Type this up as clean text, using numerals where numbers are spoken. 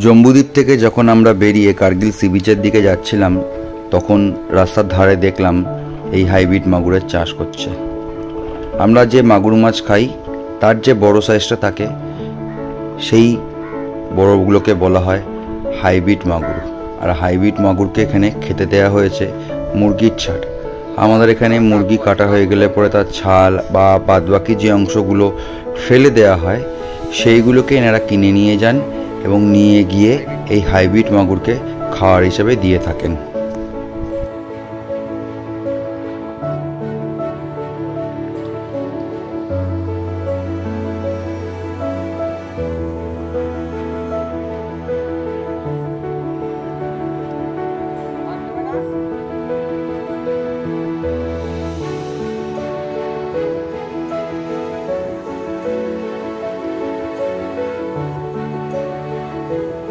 জম্বুদ্বীপ থেকে যখন আমরা বেরিয়ে কার্গিল সি বিচের দিকে যাচ্ছিলাম, তখন রাস্তার ধারে দেখলাম এই হাইব্রিড মাগুরের চাষ করছে। আমরা যে মাগুর মাছ খাই তার যে বড় সাইজটা থাকে, সেই বড়গুলোকে বলা হয় হাইব্রিড মাগুর। আর হাইব্রিড মাগুরকে এখানে খেতে দেওয়া হয়েছে মুরগির ছাড়। আমাদের এখানে মুরগি কাটা হয়ে গেলে পরে তার ছাল বা বাদবাকি যে অংশগুলো ফেলে দেওয়া হয়, সেইগুলোকে এনারা কিনে নিয়ে যান এবং নিয়ে গিয়ে এই হাইব্রিড মাগুরকে খাওয়ার হিসেবে দিয়ে থাকেন।